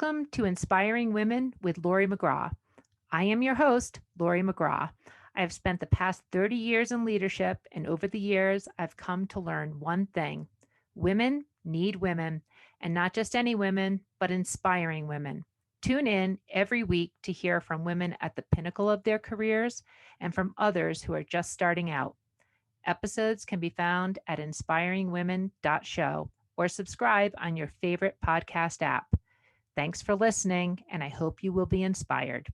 Welcome to Inspiring Women with Laurie McGraw. I am your host, Laurie McGraw. I have spent the past 30 years in leadership, and over the years, I've come to learn one thing: women need women, and not just any women, but inspiring women. Tune in every week to hear from women at the pinnacle of their careers and from others who are just starting out. Episodes can be found at inspiringwomen.show or subscribe on your favorite podcast app. Thanks for listening, and I hope you will be inspired.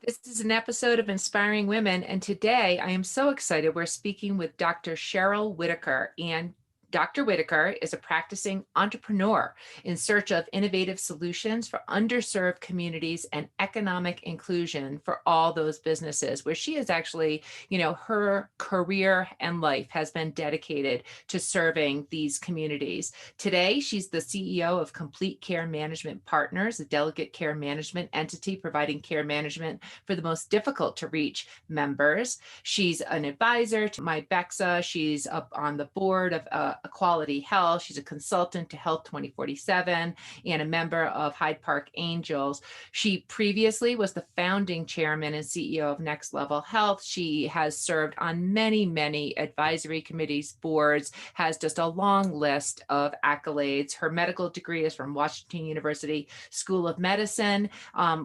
This is an episode of Inspiring Women, and today I am so excited. We're speaking with Dr. Cheryl Whitaker, and Dr. Whitaker is a practicing entrepreneur in search of innovative solutions for underserved communities and economic inclusion for all those businesses, where she is actually, her career and life has been dedicated to serving these communities. Today, she's the CEO of Complete Care Management Partners, a delegate care management entity providing care management for the most difficult to reach members. She's an advisor to MyBEXA. She's up on the board of Equality Health. She's a consultant to Health 2047 and a member of Hyde Park Angels. She previously was the founding chairman and CEO of Next Level Health. She has served on many, many advisory committees, boards, has just a long list of accolades. Her medical degree is from Washington University School of Medicine,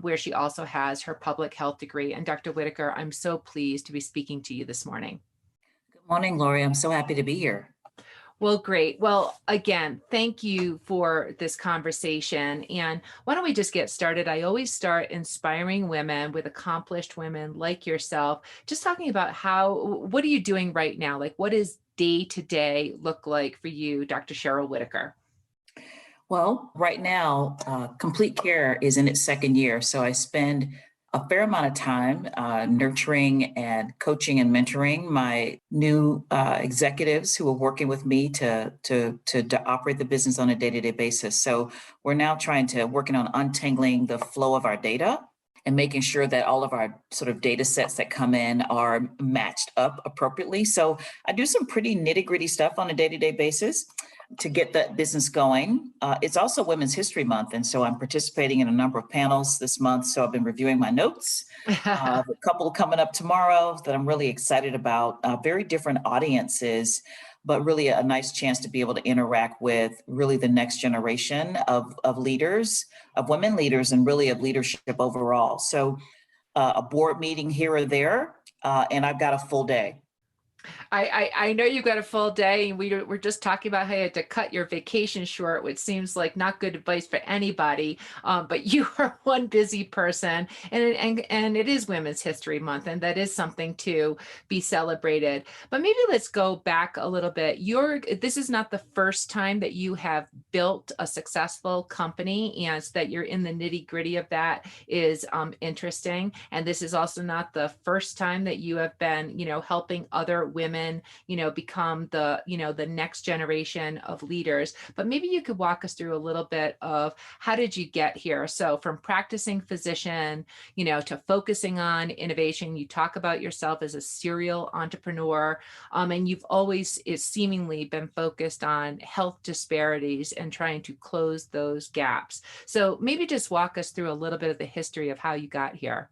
where she also has her public health degree. And Dr. Whitaker, I'm so pleased to be speaking to you this morning. Good morning, Laurie. I'm so happy to be here. Well, great. Well, again, thank you for this conversation. And why don't we just get started? I always start inspiring women with accomplished women like yourself, just talking about what are you doing right now? Like, what does day to day look like for you, Dr. Cheryl Whitaker? Well, right now, Complete Care is in its second year. So I spend a fair amount of time nurturing and coaching and mentoring my new executives who are working with me to operate the business on a day-to-day basis. So we're now working on untangling the flow of our data and making sure that all of our sort of data sets that come in are matched up appropriately. So I do some pretty nitty-gritty stuff on a day-to-day basis to get that business going. It's also Women's History Month, and so I'm participating in a number of panels this month. So I've been reviewing my notes. A couple coming up tomorrow that I'm really excited about. Very different audiences, but really a nice chance to be able to interact with really the next generation of leaders, of women leaders, and really of leadership overall. So a board meeting here or there, and I've got a full day. I know you've got a full day, and we're just talking about how you had to cut your vacation short, which seems like not good advice for anybody. But you are one busy person, and it is Women's History Month, and that is something to be celebrated. But maybe let's go back a little bit. This is not the first time that you have built a successful company, and so that you're in the nitty gritty of that is interesting. And this is also not the first time that you have been, helping other women, become the next generation of leaders. But maybe you could walk us through a little bit of how did you get here? So from practicing physician, to focusing on innovation. You talk about yourself as a serial entrepreneur, and you've always seemingly been focused on health disparities and trying to close those gaps. So maybe just walk us through a little bit of the history of how you got here.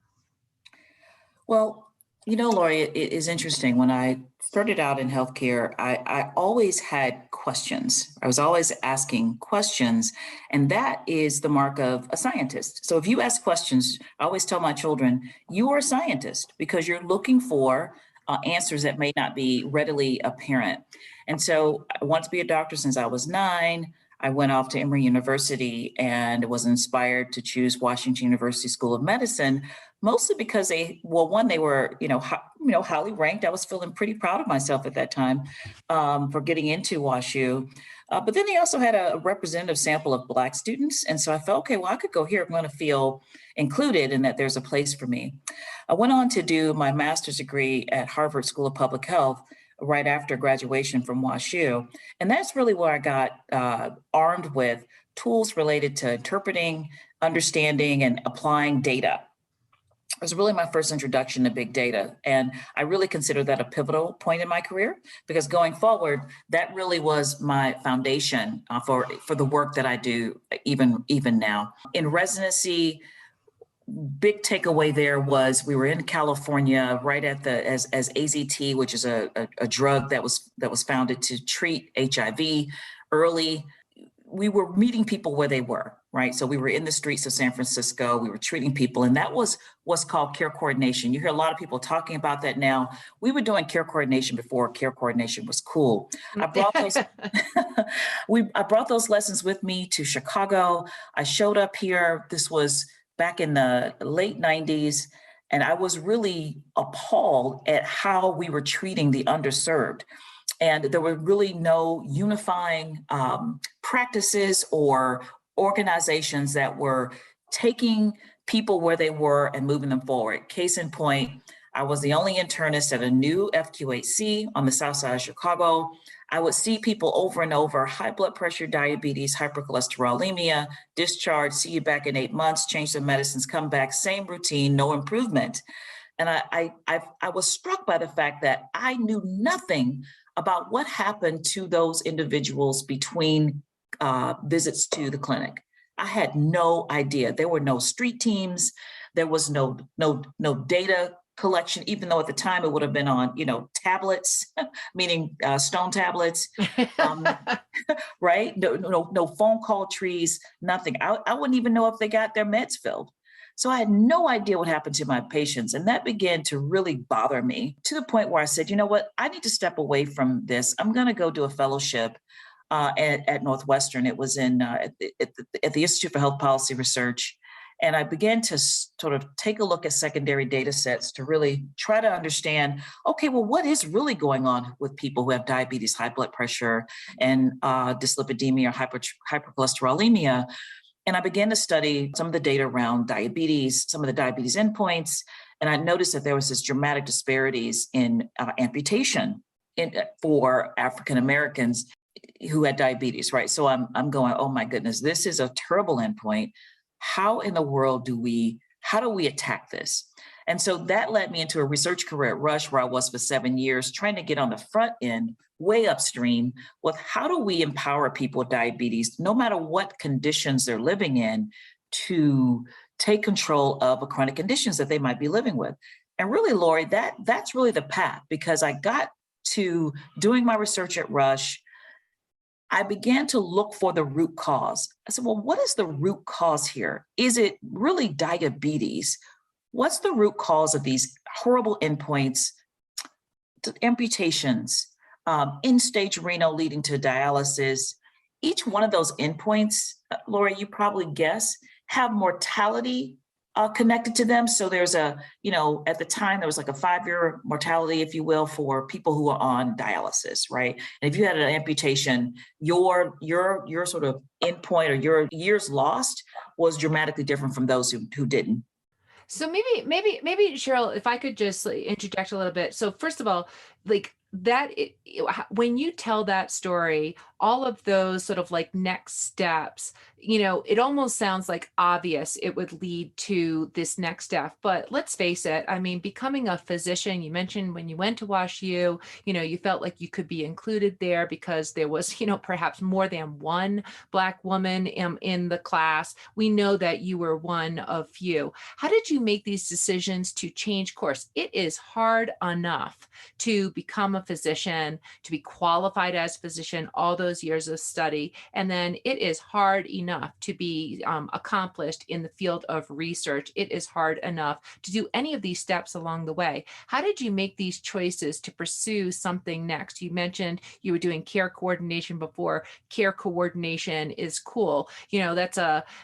Well, Laurie, it is interesting. When I started out in healthcare, I always had questions. I was always asking questions, and that is the mark of a scientist. So if you ask questions, I always tell my children, you are a scientist because you're looking for answers that may not be readily apparent. And so I wanted to be a doctor since I was 9. I went off to Emory University and was inspired to choose Washington University School of Medicine, mostly because they were, highly ranked. I was feeling pretty proud of myself at that time for getting into WashU. But then they also had a representative sample of Black students. And so I felt, okay, well, I could go here. I'm going to feel included and that there's a place for me. I went on to do my master's degree at Harvard School of Public Health right after graduation from WashU. And that's really where I got armed with tools related to interpreting, understanding, and applying data. was really my first introduction to big data. And I really consider that a pivotal point in my career because going forward, that really was my foundation for the work that I do even now. In residency, big takeaway there was we were in California right at the as AZT, which is a drug that was founded to treat HIV early. We were meeting people where they were, right? So we were in the streets of San Francisco, we were treating people, and that was what's called care coordination. You hear a lot of people talking about that now. We were doing care coordination before care coordination was cool. I brought those I brought those lessons with me to Chicago. I showed up here. This was back in the late 90s, and I was really appalled at how we were treating the underserved. And there were really no unifying practices or organizations that were taking people where they were and moving them forward. Case in point, I was the only internist at a new FQHC on the south side of Chicago. I would see people over and over, high blood pressure, diabetes, hypercholesterolemia, discharge, see you back in 8 months, change the medicines, come back, same routine, no improvement. And I was struck by the fact that I knew nothing about what happened to those individuals between visits to the clinic. I had no idea. There were no street teams. There was no data collection, even though at the time it would have been on, tablets, meaning stone tablets, um, right? No phone call trees, nothing. I wouldn't even know if they got their meds filled. So I had no idea what happened to my patients. And that began to really bother me to the point where I said, you know what, I need to step away from this. I'm going to go do a fellowship at Northwestern. It was at the Institute for Health Policy Research. And I began to sort of take a look at secondary data sets to really try to understand, okay, well, what is really going on with people who have diabetes, high blood pressure, and dyslipidemia or hypercholesterolemia. And I began to study some of the data around diabetes, some of the diabetes endpoints, and I noticed that there was this dramatic disparities in amputation for African Americans who had diabetes, right? So I'm going, oh my goodness, this is a terrible endpoint. How in the world how do we attack this? And so that led me into a research career at Rush, where I was for 7 years, trying to get on the front end, way upstream, with how do we empower people with diabetes, no matter what conditions they're living in, to take control of the chronic conditions that they might be living with. And really, Laurie, that's really the path, because I got to doing my research at Rush. I began to look for the root cause. I said, well, what is the root cause here? Is it really diabetes? What's the root cause of these horrible endpoints, amputations, end-stage renal leading to dialysis? Each one of those endpoints, Laura, you probably guess, have mortality connected to them. So there's at the time, there was like a 5-year mortality, if you will, for people who are on dialysis, right? And if you had an amputation, your sort of endpoint or your years lost was dramatically different from those who didn't. So maybe Cheryl, if I could just interject a little bit. So first of all, like when you tell that story, all of those sort of like next steps, it almost sounds like obvious it would lead to this next step. But let's face it, I mean, becoming a physician, you mentioned when you went to Wash U, you felt like you could be included there because there was, perhaps more than one Black woman in the class. We know that you were one of few. How did you make these decisions to change course? It is hard enough to become a physician, to be qualified as a physician, all those years of study. And then it is hard enough to be accomplished in the field of research. It is hard enough to do any of these steps along the way. How did you make these choices to pursue something next? You mentioned you were doing care coordination before. Care coordination is cool. That's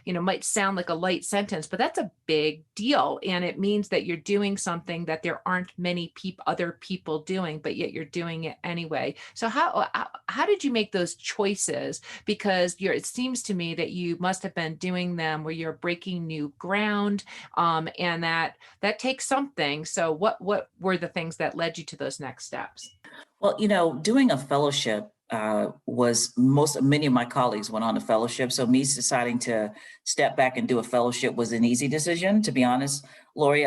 might sound like a light sentence, but that's a big deal. And it means that you're doing something that there aren't many other people doing, but yet you're doing it anyway. So how did you make those choices? Because it seems to me that you must have been doing them where you're breaking new ground, and that takes something. So what were the things that led you to those next steps? Well, doing a fellowship many of my colleagues went on to fellowship. So me deciding to step back and do a fellowship was an easy decision, to be honest. Laurie,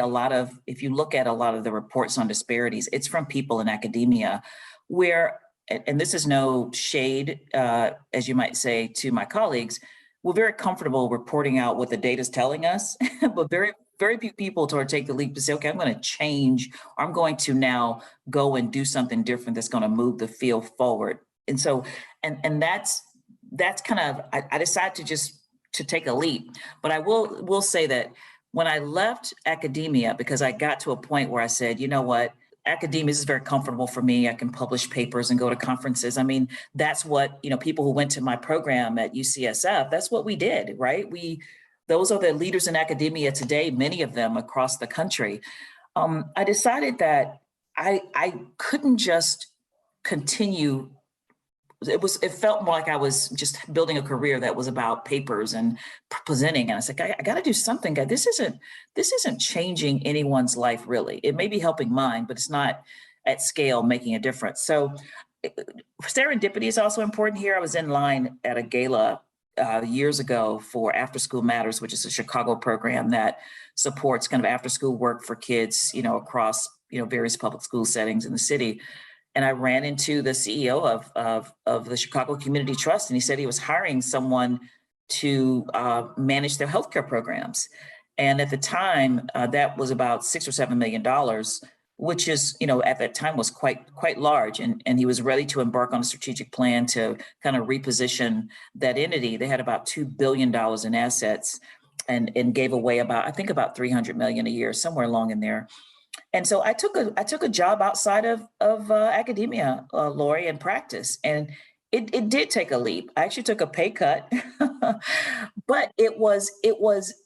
if you look at a lot of the reports on disparities, it's from people in academia where, and this is no shade, as you might say, to my colleagues, we're very comfortable reporting out what the data is telling us, but very few people take the leap to say, okay, I'm going to change, or I'm going to now go and do something different that's going to move the field forward. And so, and that's kind of, I decided to take a leap. But I will say that when I left academia, because I got to a point where I said, you know what, academia is very comfortable for me. I can publish papers and go to conferences. I mean, that's what, people who went to my program at UCSF, that's what we did, right? Those are the leaders in academia today, many of them across the country. I decided that I couldn't just continue. It felt more like I was just building a career that was about papers and presenting. And I was like, I got to do something. This isn't changing anyone's life, really. It may be helping mine, but it's not at scale making a difference. So serendipity is also important here. I was in line at a gala years ago for After School Matters, which is a Chicago program that supports kind of after school work for kids, across, various public school settings in the city. And I ran into the CEO of the Chicago Community Trust, and he said he was hiring someone to manage their healthcare programs. And at the time, that was about $6 or $7 million, which is, at that time was quite large. And he was ready to embark on a strategic plan to kind of reposition that entity. They had about $2 billion in assets and gave away about $300 million a year, somewhere along in there. And so I took a job outside of academia, Laurie, and practice, and it did take a leap. I actually took a pay cut, but it was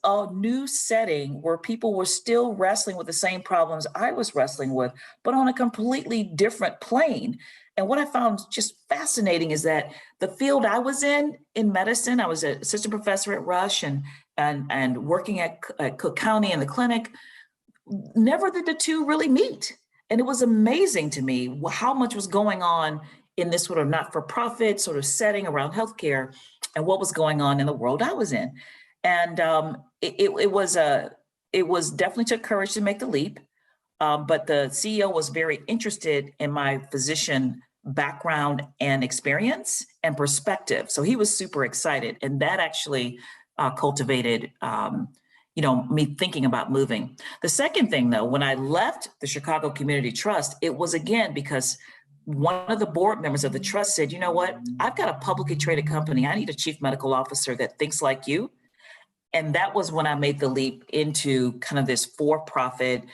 a new setting where people were still wrestling with the same problems I was wrestling with, but on a completely different plane. And what I found just fascinating is that the field I was in medicine, I was an assistant professor at Rush and working at Cook County in the clinic. Never did the two really meet. And it was amazing to me how much was going on in this sort of not-for-profit sort of setting around healthcare and what was going on in the world I was in. And it was definitely took courage to make the leap. But the CEO was very interested in my physician background and experience and perspective. So he was super excited. And that actually cultivated me thinking about moving. The second thing, though, when I left the Chicago Community Trust, it was again because one of the board members of the trust said, you know what, I've got a publicly traded company. I need a chief medical officer that thinks like you. And that was when I made the leap into kind of this for-profit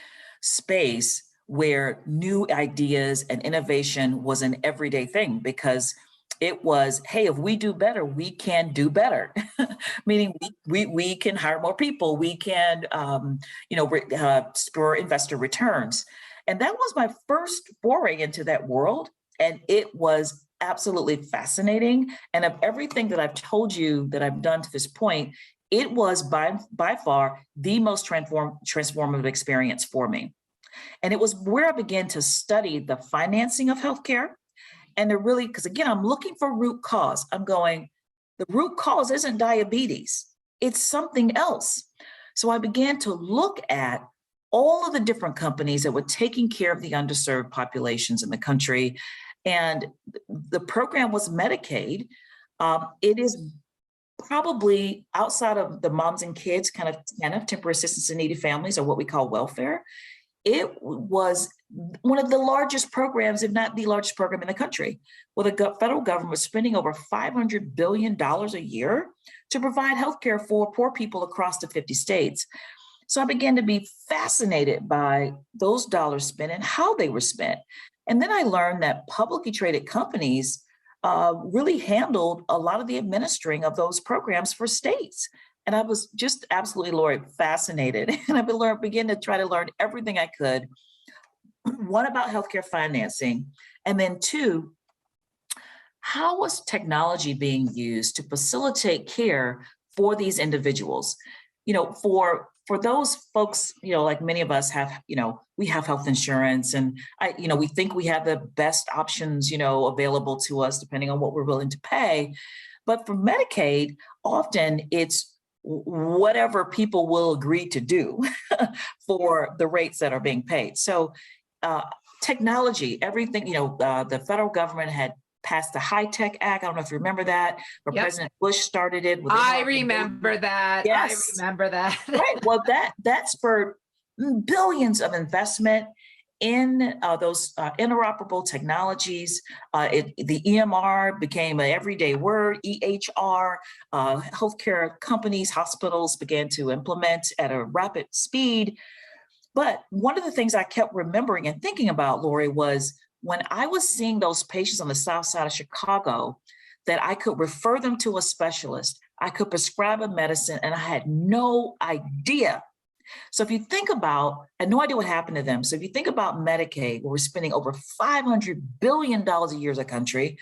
space where new ideas and innovation was an everyday thing, because it was, hey, if we do better, we can do better. Meaning we can hire more people. We can, spur investor returns. And that was my first foray into that world. And it was absolutely fascinating. And of everything that I've told you that I've done to this point, it was by far the most transformative experience for me. And it was where I began to study the financing of healthcare. And they're really, because again, I'm looking for root cause. I'm going, the root cause isn't diabetes, it's something else. So I began to look at all of the different companies that were taking care of the underserved populations in the country. And the program was Medicaid. It is probably outside of the moms and kids, kind of temporary assistance to needy families, or what we call welfare. It was one of the largest programs, if not the largest program in the country, where the federal government was spending over $500 billion a year to provide healthcare for poor people across the 50 states. So I began to be fascinated by those dollars spent and how they were spent. And then I learned that publicly traded companies really handled a lot of the administering of those programs for states. And I was just absolutely, Laurie, fascinated. And I began to try to learn everything I could. One, about healthcare financing, and then two, how was technology being used to facilitate care for these individuals? For for those folks, like many of us have, we have health insurance, and we think we have the best options, available to us depending on what we're willing to pay. But for Medicaid, often it's whatever people will agree to do for the rates that are being paid. So technology, everything, the federal government had passed the High-Tech Act. I don't know if you remember that, but Yep. President Bush started it. I remember that. Yes. I remember that. Right. Well, that spurred billions of investment in those interoperable technologies. The EMR became an everyday word, EHR. Healthcare companies, hospitals began to implement at a rapid speed. But one of the things I kept remembering and thinking about, Laurie, was when I was seeing those patients on the south side of Chicago, that I could refer them to a specialist, I could prescribe a medicine, and I had no idea. So if you think about, I had no idea what happened to them. So if you think about Medicaid, where we're spending over $500 billion a year as a country,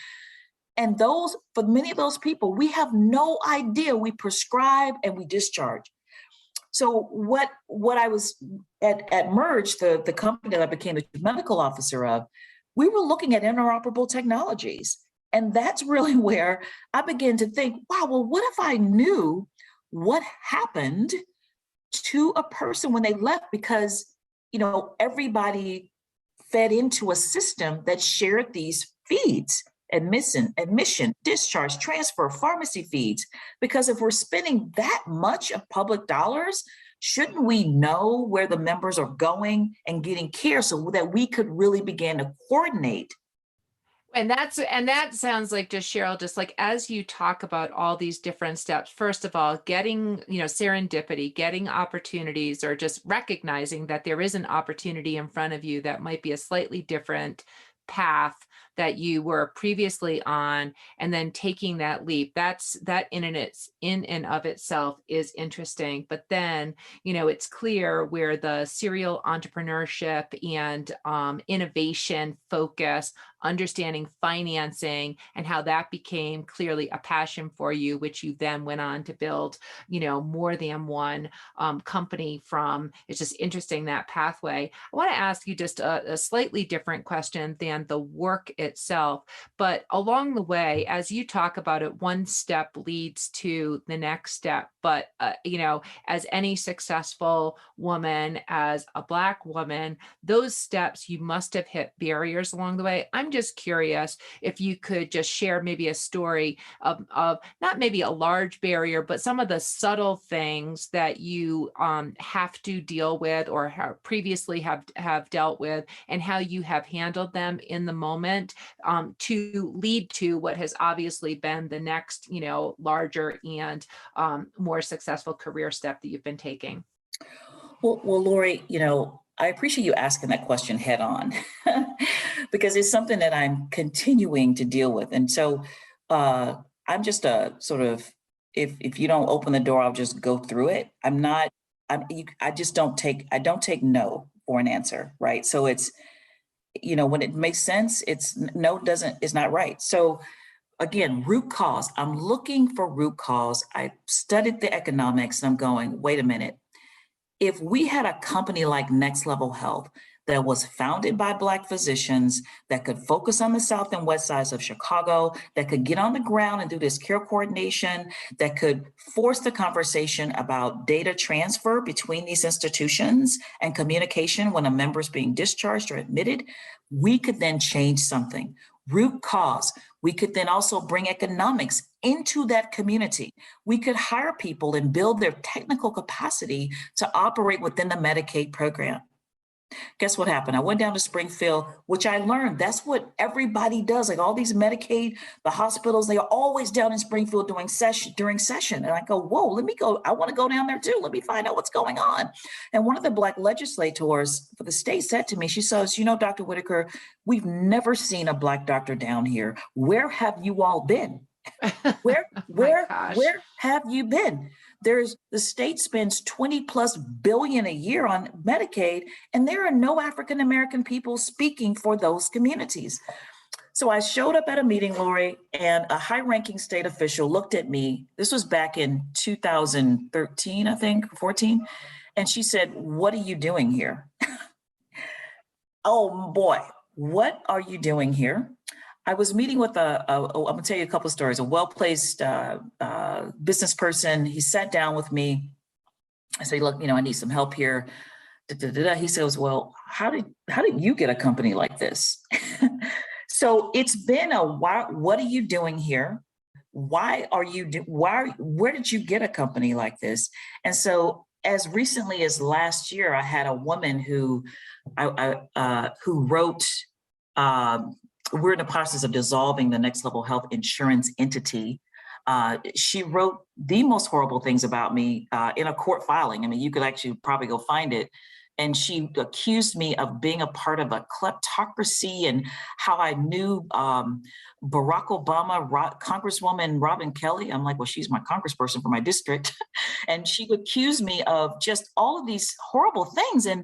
and for many of those people, we have no idea. We prescribe and we discharge. So what I was at Merge, the company that I became the chief medical officer of, we were looking at interoperable technologies. And that's really where I began to think, wow, well, what if I knew what happened to a person when they left? Because, everybody fed into a system that shared these feeds: admission, discharge, transfer, pharmacy feeds. Because if we're spending that much of public dollars, shouldn't we know where the members are going and getting care so that we could really begin to coordinate? And that sounds like, just Cheryl, just like as you talk about all these different steps, first of all, getting, serendipity, getting opportunities, or just recognizing that there is an opportunity in front of you that might be a slightly different path that you were previously on, and then taking that leap. That in and of itself is interesting. But then, it's clear where the serial entrepreneurship and innovation focus, understanding financing, and how that became clearly a passion for you, which you then went on to build, more than one company from. It's just interesting, that pathway. I want to ask you just a slightly different question than the work itself, but along the way, as you talk about it, one step leads to the next step. But as any successful woman, as a Black woman, those steps, you must have hit barriers along the way. I'm just curious if you could just share maybe a story of not maybe a large barrier, but some of the subtle things that you have to deal with, or previously have dealt with, and how you have handled them in the moment, to lead to what has obviously been the next, larger and more successful career step that you've been taking. Well, Laurie, I appreciate you asking that question head on because it's something that I'm continuing to deal with. And so I'm just a sort of, if you don't open the door, I'll just go through it. I just don't take no for an answer, right? So it's, when it makes sense, it's not right. So again, root cause, I'm looking for root cause. I studied the economics and I'm going, wait a minute. If we had a company like Next Level Health that was founded by Black physicians, that could focus on the south and west sides of Chicago, that could get on the ground and do this care coordination, that could force the conversation about data transfer between these institutions and communication when a member is being discharged or admitted, we could then change something. Root cause. We could then also bring economics into that community. We could hire people and build their technical capacity to operate within the Medicaid program. Guess what happened? I went down to Springfield, which I learned that's what everybody does. Like all these Medicaid, the hospitals, they are always down in Springfield during session. And I go, whoa, let me go. I want to go down there too. Let me find out what's going on. And one of the Black legislators for the state said to me, she says, Dr. Whitaker, we've never seen a Black doctor down here. Where have you all been? Where have you been? The state spends 20 plus billion a year on Medicaid, and there are no African-American people speaking for those communities. So I showed up at a meeting, Laurie, and a high-ranking state official looked at me. This was back in 2013, I think, 14. And she said, "What are you doing here?" Oh boy, what are you doing here? I was meeting with I'm gonna tell you a couple of stories, a well-placed business person. He sat down with me. I said, "Look, I need some help here." Da, da, da, da. He says, "Well, how did you get a company like this?" So it's been a while. What are you doing here? Where did you get a company like this? And so as recently as last year, I had a woman who wrote, um, we're in the process of dissolving the Next Level Health insurance entity. She wrote the most horrible things about me in a court filing. I mean, you could actually probably go find it. And she accused me of being a part of a kleptocracy and how I knew Barack Obama, Congresswoman Robin Kelly. I'm like, well, she's my congressperson for my district. And she accused me of just all of these horrible things. And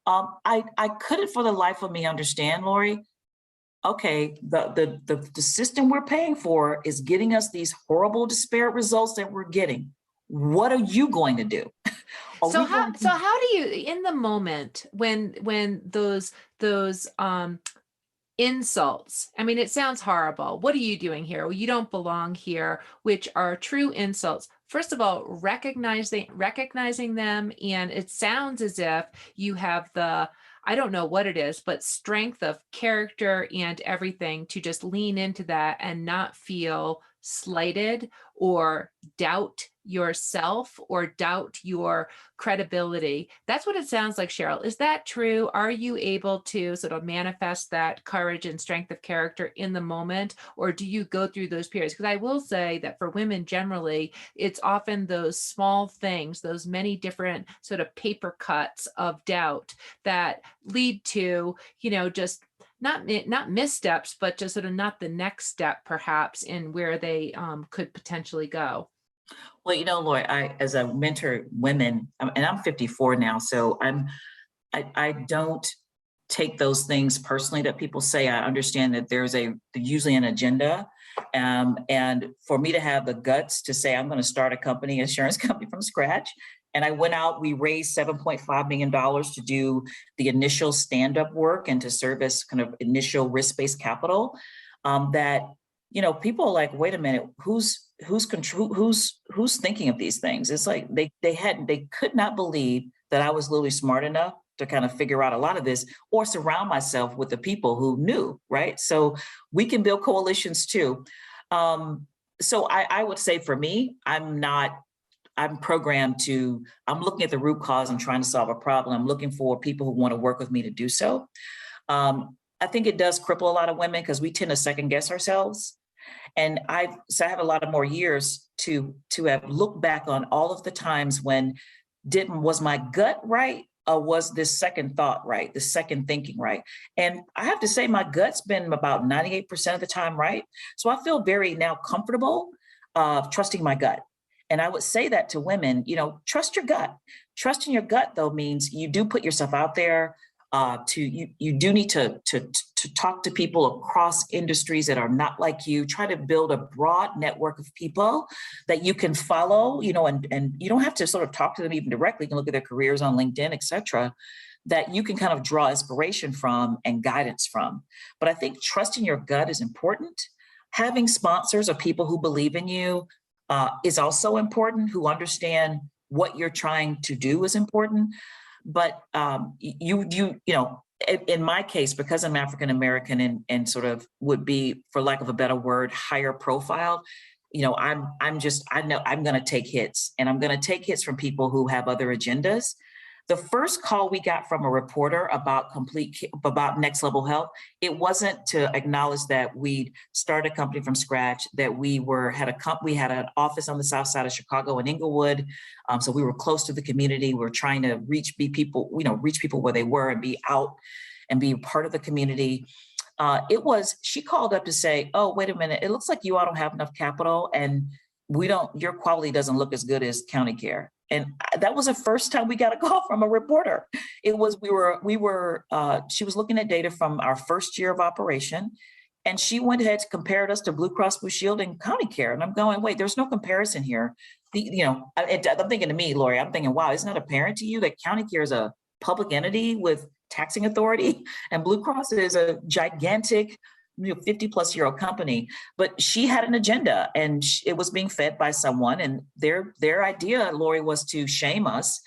I couldn't for the life of me understand, Laurie. Okay, the system we're paying for is getting us these horrible disparate results that we're getting. What are you going to do? Are So we how going so to how do you, in the moment when those insults, I mean, it sounds horrible. What are you doing here? Well, you don't belong here, which are true insults. First of all, recognizing them, and it sounds as if you have the, I don't know what it is, but strength of character and everything to just lean into that and not feel slighted or doubt yourself or doubt your credibility. That's what it sounds like, Cheryl. Is that true? Are you able to sort of manifest that courage and strength of character in the moment, or do you go through those periods? Because I will say that for women generally, it's often those small things, those many different sort of paper cuts of doubt that lead to, just not missteps, but just sort of not the next step, perhaps, in where they could potentially go. Well, Lori, as a mentor women, and I'm 54 now, so I don't take those things personally that people say. I understand that there's usually an agenda. And for me to have the guts to say, I'm going to start a company, insurance company from scratch. And I went out, we raised $7.5 million to do the initial stand-up work and to service kind of initial risk-based capital. That, people are like, wait a minute, who's thinking of these things? It's like they could not believe that I was literally smart enough to kind of figure out a lot of this or surround myself with the people who knew, right? So we can build coalitions too. So I would say for me, I'm programmed I'm looking at the root cause and trying to solve a problem. I'm looking for people who want to work with me to do so. I think it does cripple a lot of women because we tend to second guess ourselves. And I have a lot of more years to have looked back on all of the times when was my gut right? Or was this second thought right? The second thinking right? And I have to say my gut's been about 98% of the time right. So I feel very now comfortable trusting my gut. And I would say that to women, trust your gut. Trusting your gut though means you do put yourself out there. You do need to talk to people across industries that are not like you. Try to build a broad network of people that you can follow, and you don't have to sort of talk to them even directly. You can look at their careers on LinkedIn, et cetera, that you can kind of draw inspiration from and guidance from. But I think trusting your gut is important. Having sponsors or people who believe in you is also important, who understand what you're trying to do is important. But in my case, because I'm African American and sort of would be, for lack of a better word, higher profile, I know I'm going to take hits, and I'm going to take hits from people who have other agendas. The first call we got from a reporter about Next Level Health, it wasn't to acknowledge that we'd started a company from scratch, that we had an office on the south side of Chicago in Inglewood. So we were close to the community. We were trying to reach people where they were and be out and be part of the community. She called up to say, oh, wait a minute, it looks like you all don't have enough capital and your quality doesn't look as good as County Care. And that was the first time we got a call from a reporter. She was looking at data from our first year of operation. And she went ahead and compared us to Blue Cross Blue Shield and County Care. And I'm going, wait, there's no comparison here. I'm thinking to me, Lori, I'm thinking, wow, isn't that apparent to you that County Care is a public entity with taxing authority and Blue Cross is a gigantic 50 plus year old company? But she had an agenda and it was being fed by someone. And their idea, Lori, was to shame us.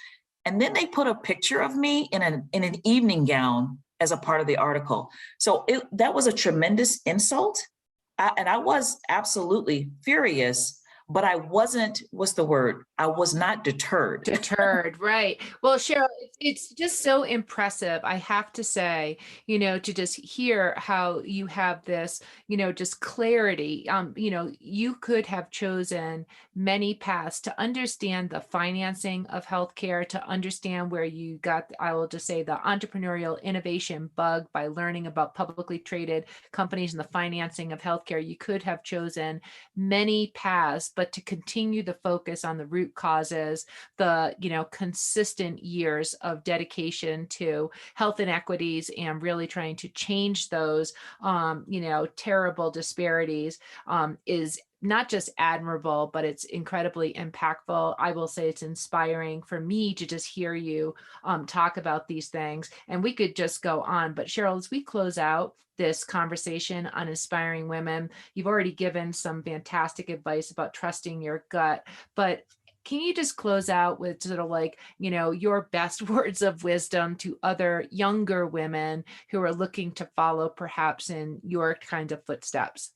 And then they put a picture of me in an evening gown as a part of the article. So that was a tremendous insult. And I was absolutely furious, but I wasn't, what's the word? I was not deterred. Deterred, right. Well, Cheryl, it's just so impressive, I have to say, to just hear how you have this, just clarity. You could have chosen many paths to understand the financing of healthcare, to understand where you got, I will just say, the entrepreneurial innovation bug by learning about publicly traded companies and the financing of healthcare. You could have chosen many paths, but to continue the focus on the root causes, the consistent years of dedication to health inequities and really trying to change those terrible disparities is not just admirable, but it's incredibly impactful. I will say it's inspiring for me to just hear you talk about these things. And we could just go on. But Cheryl, as we close out this conversation on inspiring women, you've already given some fantastic advice about trusting your gut. But can you just close out with sort of like, your best words of wisdom to other younger women who are looking to follow perhaps in your kind of footsteps?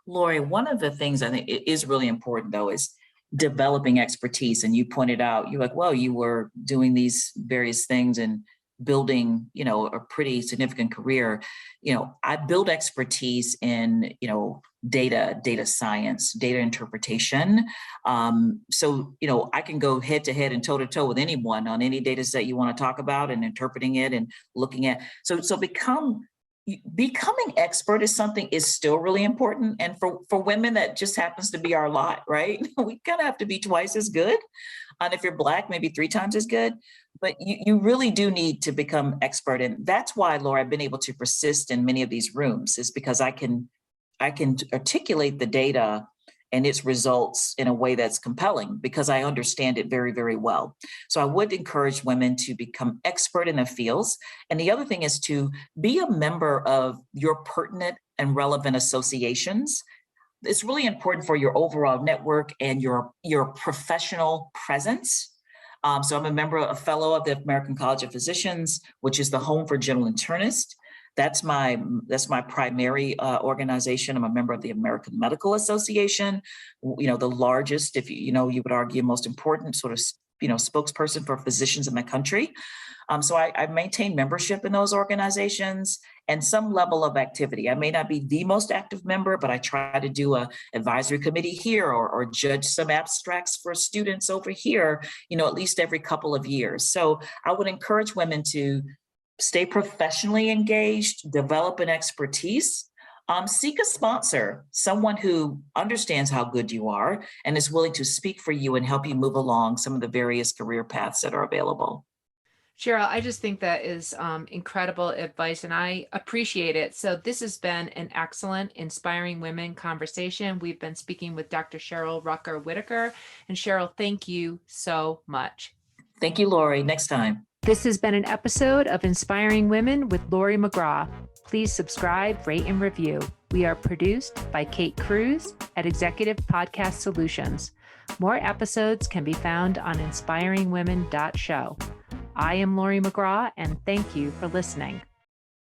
Lori, one of the things I think is really important, though, is developing expertise. And you pointed out, you're like, well, you were doing these various things and building, a pretty significant career. I build expertise in, data science, data interpretation. So, I can go head to head and toe to toe with anyone on any data set you want to talk about and interpreting it and looking at. So becoming expert is still really important. And for women, that just happens to be our lot, right? We kind of have to be twice as good. And if you're Black, maybe 3 times as good. But you really do need to become expert. And that's why, Laura, I've been able to persist in many of these rooms, is because I can articulate the data and its results in a way that's compelling because I understand it very, very well. So I would encourage women to become expert in their fields. And the other thing is to be a member of your pertinent and relevant associations. It's really important for your overall network and your professional presence. So I'm a fellow of the American College of Physicians, which is the home for general internists. That's my primary organization. I'm a member of the American Medical Association, the largest, if you would argue, most important sort of, spokesperson for physicians in the country. So I maintain membership in those organizations and some level of activity. I may not be the most active member, but I try to do a advisory committee here or judge some abstracts for students over here, at least every couple of years. So I would encourage women to stay professionally engaged, develop an expertise, seek a sponsor, someone who understands how good you are and is willing to speak for you and help you move along some of the various career paths that are available. Cheryl, I just think that is incredible advice and I appreciate it. So this has been an excellent Inspiring Women conversation. We've been speaking with Dr. Cheryl Rucker Whitaker. And Cheryl, thank you so much. Thank you, Laurie. Next time. This has been an episode of Inspiring Women with Laurie McGraw. Please subscribe, rate, and review. We are produced by Kate Cruz at Executive Podcast Solutions. More episodes can be found on inspiringwomen.show. I am Laurie McGraw, and thank you for listening.